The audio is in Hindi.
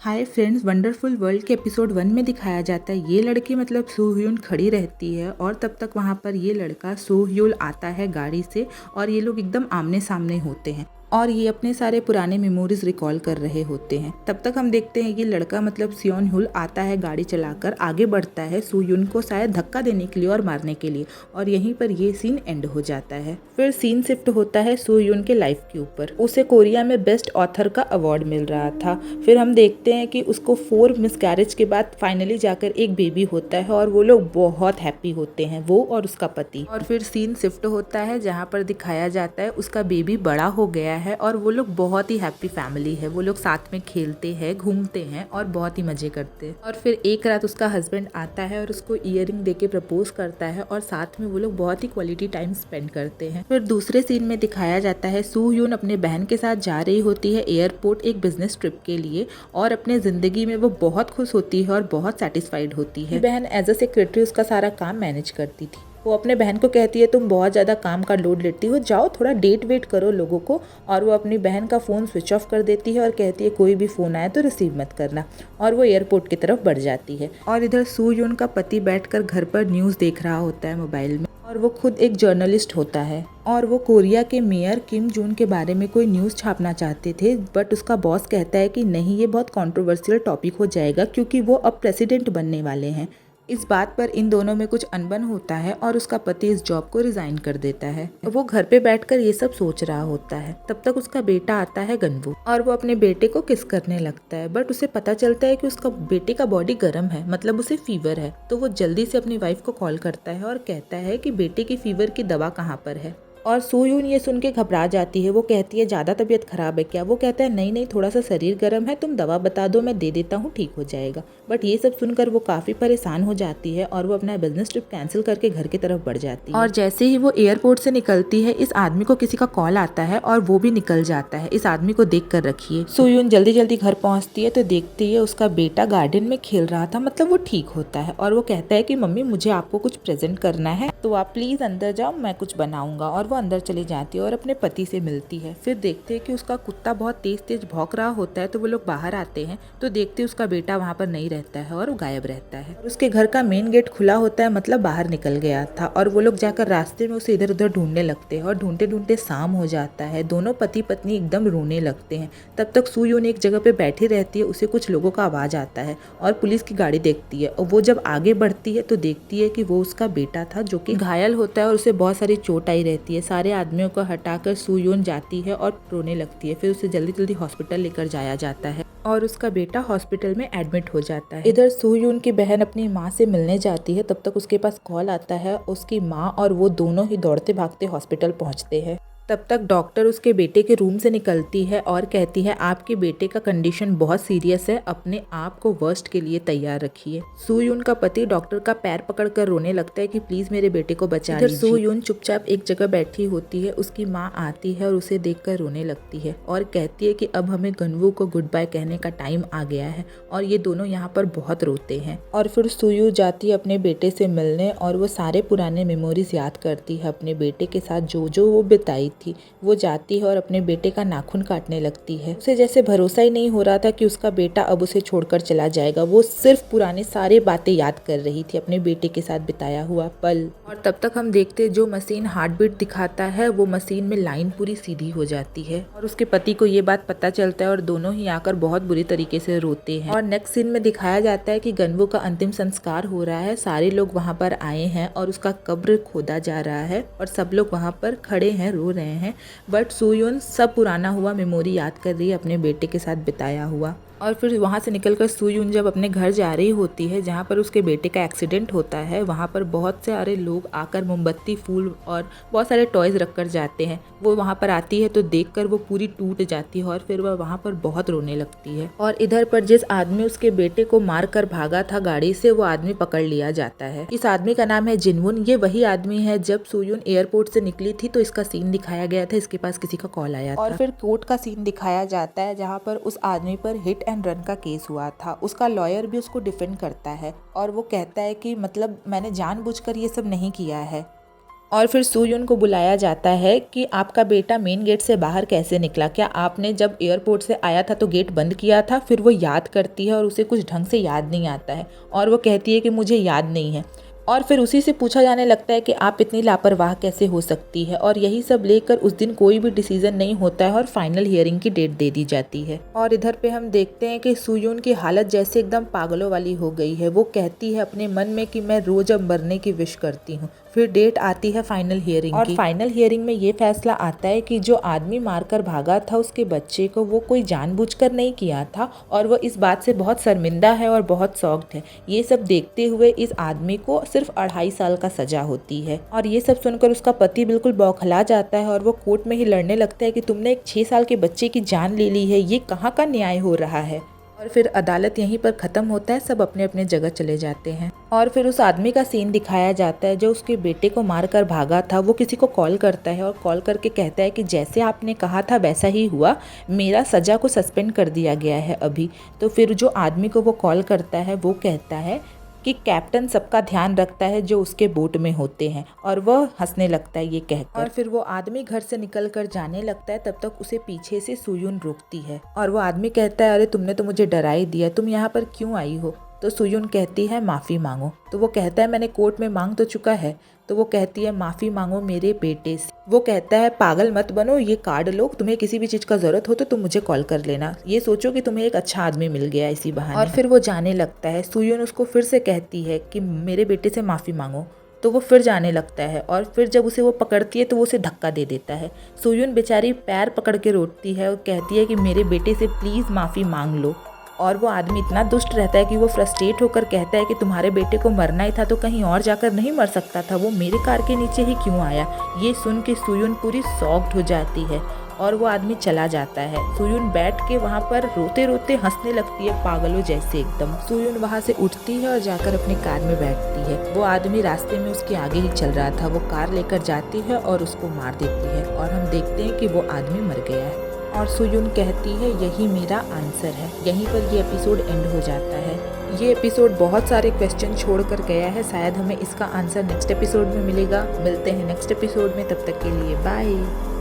हाय फ्रेंड्स, वंडरफुल वर्ल्ड के एपिसोड 1 में दिखाया जाता है ये लड़की मतलब सो ह्यून खड़ी रहती है और तब तक वहाँ पर ये लड़का सो ह्यूल आता है गाड़ी से और ये लोग एकदम आमने सामने होते हैं और ये अपने सारे पुराने मेमोरीज रिकॉल कर रहे होते हैं। तब तक हम देखते हैं कि लड़का मतलब सियोन हुल आता है गाड़ी चलाकर, आगे बढ़ता है सो ह्यून को शायद धक्का देने के लिए और मारने के लिए, और यहीं पर ये सीन एंड हो जाता है। फिर सीन शिफ्ट होता है सो ह्यून के लाइफ के ऊपर। उसे कोरिया में बेस्ट ऑथर का अवार्ड मिल रहा था। फिर हम देखते हैं कि उसको 4 मिसकैरेज के बाद फाइनली जाकर एक बेबी होता है और वो लोग बहुत हैप्पी होते हैं, वो और उसका पति। और फिर सीन शिफ्ट होता है जहाँ पर दिखाया जाता है उसका बेबी बड़ा हो गया है और वो लोग बहुत ही हैप्पी फैमिली है। वो लोग साथ में खेलते हैं, घूमते हैं और बहुत ही मजे करते हैं। और फिर एक रात उसका हस्बैंड आता है और उसको ईयरिंग देके प्रपोज करता है और साथ में वो लोग बहुत ही क्वालिटी टाइम स्पेंड करते हैं। फिर दूसरे सीन में दिखाया जाता है सू ह्यून अपने बहन के साथ जा रही होती है एयरपोर्ट एक बिजनेस ट्रिप के लिए और अपने जिंदगी में वो बहुत खुश होती है और बहुत सेटिस्फाइड होती है। बहन एज अ सेक्रेटरी उसका सारा काम मैनेज करती थी। वो अपने बहन को कहती है तुम बहुत ज़्यादा काम का लोड लेती हो, जाओ थोड़ा डेट वेट करो लोगों को। और वो अपनी बहन का फ़ोन स्विच ऑफ कर देती है और कहती है कोई भी फ़ोन आए तो रिसीव मत करना, और वो एयरपोर्ट की तरफ बढ़ जाती है। और इधर सू ह्यून का पति बैठकर घर पर न्यूज़ देख रहा होता है मोबाइल में, और वो खुद एक जर्नलिस्ट होता है और वो कोरिया के मेयर किम जून के बारे में कोई न्यूज़ छापना चाहते थे, बट उसका बॉस कहता है कि नहीं, ये बहुत कंट्रोवर्शियल टॉपिक हो जाएगा क्योंकि वो अब प्रेसिडेंट बनने वाले हैं। इस बात पर इन दोनों में कुछ अनबन होता है और उसका पति इस जॉब को रिजाइन कर देता है। वो घर पे बैठकर ये सब सोच रहा होता है। तब तक उसका बेटा आता है गनवू और वो अपने बेटे को किस करने लगता है, बट उसे पता चलता है कि उसका बेटे का बॉडी गर्म है, मतलब उसे फीवर है। तो वो जल्दी से अपनी वाइफ को कॉल करता है और कहता है कि बेटे की फीवर की दवा कहाँ पर है। और सू ह्यून ये सुन के घबरा जाती है। वो कहती है ज़्यादा तबीयत खराब है क्या? वो कहता है नहीं नहीं, थोड़ा सा शरीर गर्म है, तुम दवा बता दो, मैं दे देता हूँ, ठीक हो जाएगा। बट ये सब सुनकर वो काफ़ी परेशान हो जाती है और वो अपना बिजनेस ट्रिप कैंसिल करके घर की तरफ बढ़ जाती है। और जैसे ही वो एयरपोर्ट से निकलती है इस आदमी को किसी का कॉल आता है और वो भी निकल जाता है। इस आदमी को देख कर रखिए। सू ह्यून जल्दी जल्दी घर पहुँचती है तो देखती है उसका बेटा गार्डन में खेल रहा था, मतलब वो ठीक होता है। और वो कहता है कि मम्मी मुझे आपको कुछ प्रेजेंट करना है तो आप प्लीज़ अंदर जाओ, मैं कुछ बनाऊंगा। और वो अंदर चली जाती है और अपने पति से मिलती है। फिर देखते हैं कि उसका कुत्ता बहुत तेज तेज भौंक रहा होता है, तो वो लोग बाहर आते हैं तो देखते हैं उसका बेटा वहाँ पर नहीं रहता है और वो गायब रहता है। और उसके घर का मेन गेट खुला होता है, मतलब बाहर निकल गया था। और वो लोग जाकर रास्ते में उसे इधर उधर ढूंढने लगते हैं और ढूंढते ढूंढते शाम हो जाता है। दोनों पति पत्नी एकदम रोने लगते हैं। तब तक सू ह्यून एक जगह पे बैठी रहती है, उसे कुछ लोगों का आवाज आता है और पुलिस की गाड़ी देखती है। और वो जब आगे बढ़ती है तो देखती है कि वो उसका बेटा था जो कि घायल होता है और उसे बहुत सारी चोट आई रहती है। सारे आदमियों को हटाकर सू ह्यून जाती है और रोने लगती है। फिर उसे जल्दी जल्दी हॉस्पिटल लेकर जाया जाता है और उसका बेटा हॉस्पिटल में एडमिट हो जाता है। इधर सू ह्यून की बहन अपनी माँ से मिलने जाती है, तब तक उसके पास कॉल आता है। उसकी माँ और वो दोनों ही दौड़ते भागते हॉस्पिटल पहुँचते हैं। तब तक डॉक्टर उसके बेटे के रूम से निकलती है और कहती है आपके बेटे का कंडीशन बहुत सीरियस है, अपने आप को वर्स्ट के लिए तैयार रखिए। सू ह्यून का पति डॉक्टर का पैर पकड़कर रोने लगता है कि प्लीज मेरे बेटे को बचा लीजिए। सू ह्यून चुपचाप एक जगह बैठी होती है। उसकी माँ आती है और उसे देखकर रोने लगती है और कहती है कि अब हमें गनवू को गुड बाय कहने का टाइम आ गया है। और ये दोनों यहाँ पर बहुत रोते हैं। और फिर सू ह्यून जाती है अपने बेटे से मिलने और वो सारे पुराने मेमोरीज याद करती है अपने बेटे के साथ जो वो बिताई थी। वो जाती है और अपने बेटे का नाखून काटने लगती है। उसे जैसे भरोसा ही नहीं हो रहा था कि उसका बेटा अब उसे छोड़कर चला जाएगा। वो सिर्फ पुराने सारे बातें याद कर रही थी, अपने बेटे के साथ बिताया हुआ पल। और तब तक हम देखते हैं जो मशीन हार्ट बीट दिखाता है वो मशीन में लाइन पूरी सीधी हो जाती है और उसके पति को ये बात पता चलता है और दोनों ही आकर बहुत बुरी तरीके से रोते हैं। और नेक्स्ट सीन में दिखाया जाता है कि गनवू का अंतिम संस्कार हो रहा है। सारे लोग वहाँ पर आए हैं और उसका कब्र खोदा जा रहा है और सब लोग वहाँ पर खड़े हैं, रो रहे हैं। बट सू ह्यून सब पुराना हुआ मेमोरी याद कर रही है अपने बेटे के साथ बिताया हुआ। और फिर वहाँ से निकलकर सू ह्यून जब अपने घर जा रही होती है जहाँ पर उसके बेटे का एक्सीडेंट होता है, वहाँ पर बहुत सारे लोग आकर मोमबत्ती, फूल और बहुत सारे टॉयज रख कर जाते हैं। वो वहाँ पर आती है तो देखकर वो पूरी टूट जाती है और फिर वह वहाँ पर बहुत रोने लगती है। और इधर पर जिस आदमी उसके बेटे को मार कर भागा था गाड़ी से, वो आदमी पकड़ लिया जाता है। इस आदमी का नाम है जिनवुन। ये वही आदमी है जब सू ह्यून एयरपोर्ट से निकली थी तो इसका सीन दिखाया गया था, इसके पास किसी का कॉल आया था। और फिर कोर्ट का सीन दिखाया जाता है जहाँ पर उस आदमी पर हिट एंड रन का केस हुआ था। उसका लॉयर भी उसको डिफेंड करता है और वो कहता है कि मतलब मैंने जानबूझकर ये सब नहीं किया है। और फिर सूयुन को बुलाया जाता है कि आपका बेटा मेन गेट से बाहर कैसे निकला, क्या आपने जब एयरपोर्ट से आया था तो गेट बंद किया था। फिर वो याद करती है और उसे कुछ ढंग से याद नहीं आता है और वो कहती है कि मुझे याद नहीं है। और फिर उसी से पूछा जाने लगता है कि आप इतनी लापरवाह कैसे हो सकती है। और यही सब लेकर उस दिन कोई भी डिसीजन नहीं होता है और फाइनल हियरिंग की डेट दे दी जाती है। और इधर पे हम देखते हैं कि सूयुन की हालत जैसे एकदम पागलों वाली हो गई है। वो कहती है अपने मन में कि मैं रोज अब मरने की विश करती हूँ। फिर डेट आती है फाइनल हियरिंग की। और फाइनल हियरिंग में ये फैसला आता है कि जो आदमी मारकर भागा था उसके बच्चे को वो कोई जानबूझकर नहीं किया था और वो इस बात से बहुत शर्मिंदा है और बहुत सॉफ्ट है। ये सब देखते हुए इस आदमी को सिर्फ 2.5 साल का सजा होती है। और ये सब सुनकर उसका पति बिल्कुल बौखला जाता है और वो कोर्ट में ही लड़ने लगता है कि तुमने एक 6 साल के बच्चे की जान ले ली है, ये कहाँ का न्याय हो रहा है। और फिर अदालत यहीं पर ख़त्म होता है, सब अपने अपने जगह चले जाते हैं। और फिर उस आदमी का सीन दिखाया जाता है जो उसके बेटे को मारकर भागा था। वो किसी को कॉल करता है और कॉल करके कहता है कि जैसे आपने कहा था वैसा ही हुआ, मेरा सज़ा को सस्पेंड कर दिया गया है अभी। तो फिर जो आदमी को वो कॉल करता है वो कहता है कि कैप्टन सबका ध्यान रखता है जो उसके बोट में होते हैं। और वह हंसने लगता है ये कहकर। और फिर वो आदमी घर से निकल कर जाने लगता है, तब तक उसे पीछे से सूयुन रोकती है और वो आदमी कहता है अरे तुमने तो मुझे डरा ही दिया, तुम यहाँ पर क्यों आई हो। तो सूयुन कहती है माफ़ी मांगो। तो वो कहता है मैंने कोर्ट में मांग तो चुका है। तो वो कहती है माफ़ी मांगो मेरे बेटे से। वो कहता है पागल मत बनो, ये कार्ड लो, तुम्हें किसी भी चीज़ का ज़रूरत हो तो तुम मुझे कॉल कर लेना, ये सोचो कि तुम्हें एक अच्छा आदमी मिल गया इसी बहाने। और फिर वो जाने लगता है। सूयुन उसको फिर से कहती है कि मेरे बेटे से माफ़ी मांगो। तो वो फिर जाने लगता है और फिर जब उसे वो पकड़ती है तो वो उसे धक्का दे देता है। सूयुन बेचारी पैर पकड़ के रोती है और कहती है कि मेरे बेटे से प्लीज़ माफ़ी मांग लो। और वो आदमी इतना दुष्ट रहता है कि वो फ्रस्ट्रेट होकर कहता है कि तुम्हारे बेटे को मरना ही था तो कहीं और जाकर नहीं मर सकता था, वो मेरे कार के नीचे ही क्यों आया। ये सुन के सूयुन पूरी शॉक्ड हो जाती है और वो आदमी चला जाता है। सूयुन बैठ के वहाँ पर रोते रोते हंसने लगती है पागलों जैसे एकदम। सूयुन वहाँ से उठती है और जाकर अपनी कार में बैठती है। वो आदमी रास्ते में उसके आगे ही चल रहा था। वो कार लेकर जाती है और उसको मार देती है और हम देखते हैं कि वो आदमी मर गया है। और सूयुन कहती है यही मेरा आंसर है। यहीं पर ये एपिसोड एंड हो जाता है। ये एपिसोड बहुत सारे क्वेश्चन छोड़ कर गया है, शायद हमें इसका आंसर नेक्स्ट एपिसोड में मिलेगा। मिलते हैं नेक्स्ट एपिसोड में, तब तक के लिए बाय।